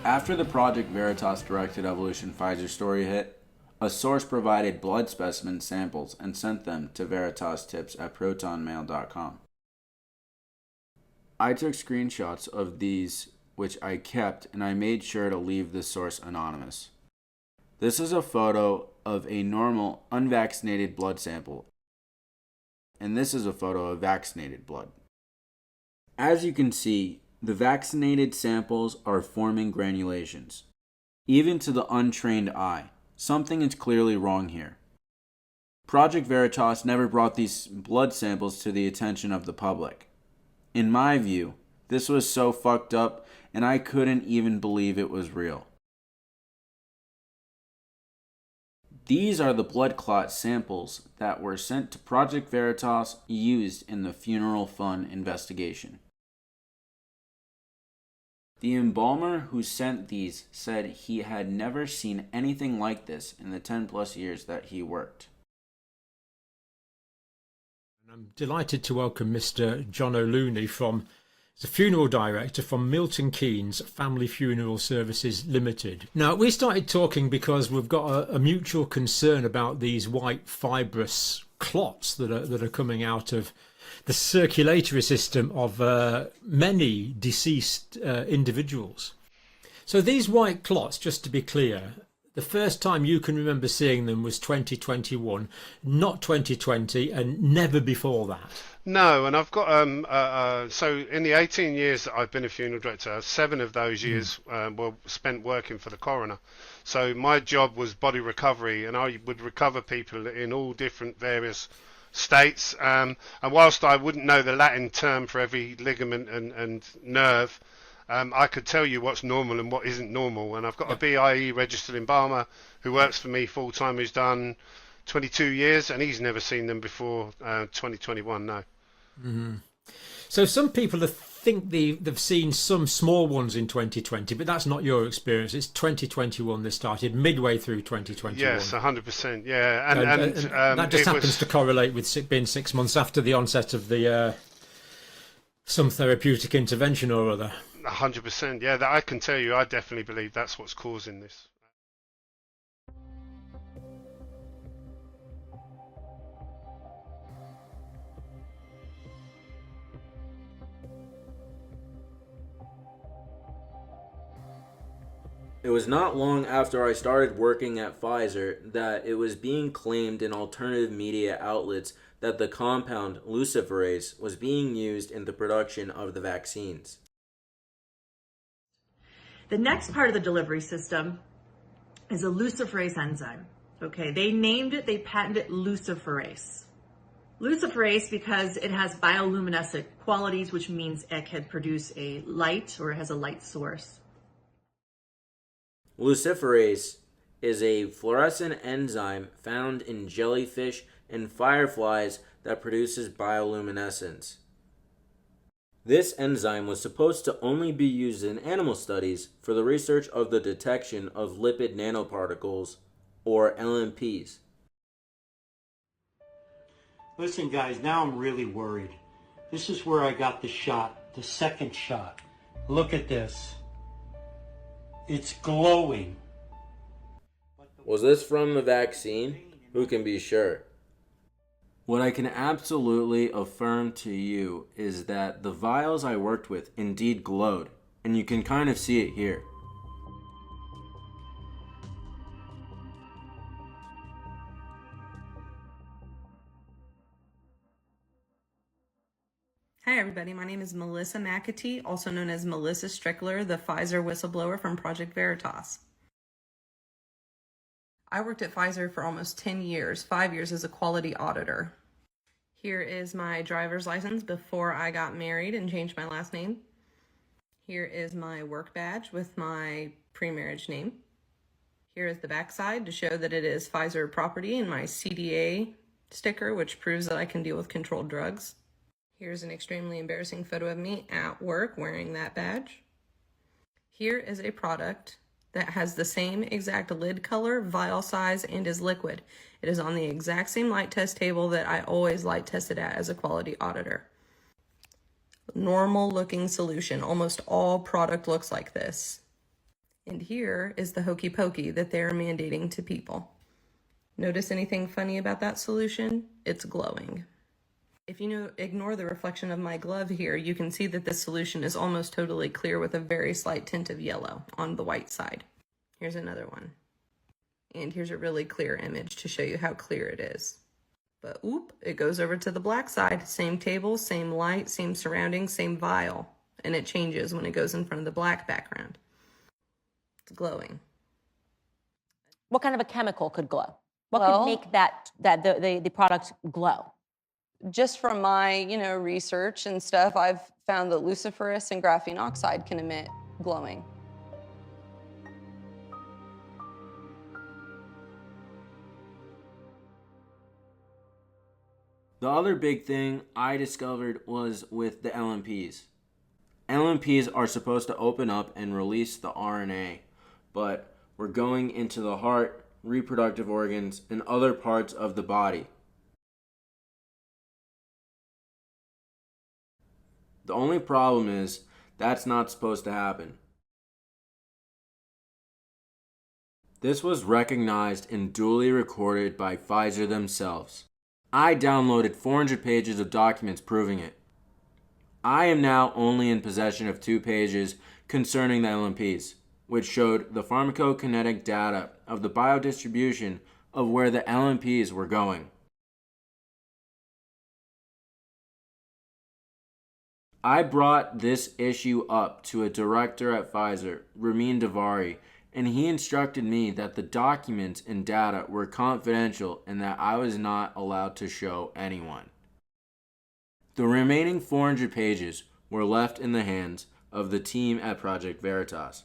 After the Project Veritas directed evolution Pfizer story hit, a source provided blood specimen samples and sent them to Veritas tips at protonmail.com. I took screenshots of these, which I kept, and I made sure to leave the source anonymous. This is a photo of a normal, unvaccinated blood sample, and this is a photo of vaccinated blood. As you can see, the vaccinated samples are forming granulations. Even to the untrained eye, something is clearly wrong here. Project Veritas never brought these blood samples to the attention of the public. In my view, this was so fucked up, and I couldn't even believe it was real. These are the blood clot samples that were sent to Project Veritas used in the funeral fund investigation. The embalmer who sent these said he had never seen anything like this in the 10 plus years that he worked. I'm delighted to welcome Mr. John O'Looney the funeral director from Milton Keynes Family Funeral Services Limited. Now, we started talking because we've got a mutual concern about these white fibrous clots that are coming out of the circulatory system of many deceased individuals. So these white clots, just to be clear, the first time you can remember seeing them was 2021, not 2020, and never before that. No, and I've got so in the 18 years that I've been a funeral director, 7 of those years were spent working for the coroner. So my job was body recovery, and I would recover people in all different various states. And whilst I wouldn't know the Latin term for every ligament and nerve, I could tell you what's normal and what isn't normal. And I've got a BIE registered embalmer who works for me full time, who's done 22 years, and he's never seen them before 2021. No. Mm-hmm. So some people think they've seen some small ones in 2020, but that's not your experience. It's 2021 they started, midway through 2021. Yes, 100%. Yeah, and that just happens to correlate with being 6 months after the onset of the some therapeutic intervention or other. 100%. Yeah, that I can tell you. I definitely believe that's what's causing this. It was not long after I started working at Pfizer that it was being claimed in alternative media outlets that the compound Luciferase was being used in the production of the vaccines. The next part of the delivery system is a luciferase enzyme. Okay, they named it, they patented it Luciferase. Luciferase because it has bioluminescent qualities, which means it can produce a light or it has a light source. Luciferase is a fluorescent enzyme found in jellyfish and fireflies that produces bioluminescence. This enzyme was supposed to only be used in animal studies for the research of the detection of lipid nanoparticles, or LNPs. Listen, guys, now I'm really worried. This is where I got the shot, the second shot. Look at this. It's glowing. Was this from the vaccine? Who can be sure? What I can absolutely affirm to you is that the vials I worked with indeed glowed, and you can kind of see it here. Hi everybody, my name is Melissa McAtee, also known as Melissa Strickler, the Pfizer whistleblower from Project Veritas. I worked at Pfizer for almost 10 years, 5 years as a quality auditor. Here is my driver's license before I got married and changed my last name. Here is my work badge with my pre-marriage name. Here is the backside to show that it is Pfizer property and my CDA sticker, which proves that I can deal with controlled drugs. Here's an extremely embarrassing photo of me at work wearing that badge. Here is a product that has the same exact lid color, vial size, and is liquid. It is on the exact same light test table that I always light tested at as a quality auditor. Normal looking solution. Almost all product looks like this. And here is the hokey pokey that they're mandating to people. Notice anything funny about that solution? It's glowing. If you ignore the reflection of my glove here, you can see that this solution is almost totally clear with a very slight tint of yellow on the white side. Here's another one. And here's a really clear image to show you how clear it is. But oop, it goes over to the black side. Same table, same light, same surroundings, same vial. And it changes when it goes in front of the black background. It's glowing. What kind of a chemical could glow? What could make the product glow? Just from my, research and stuff, I've found that luciferase and graphene oxide can emit glowing. The other big thing I discovered was with the LNPs. LNPs are supposed to open up and release the RNA, but we're going into the heart, reproductive organs, and other parts of the body. The only problem is that's not supposed to happen. This was recognized and duly recorded by Pfizer themselves. I downloaded 400 pages of documents proving it. I am now only in possession of 2 pages concerning the LNPs, which showed the pharmacokinetic data of the biodistribution of where the LNPs were going. I brought this issue up to a director at Pfizer, Ramin Davari, and he instructed me that the documents and data were confidential and that I was not allowed to show anyone. The remaining 400 pages were left in the hands of the team at Project Veritas.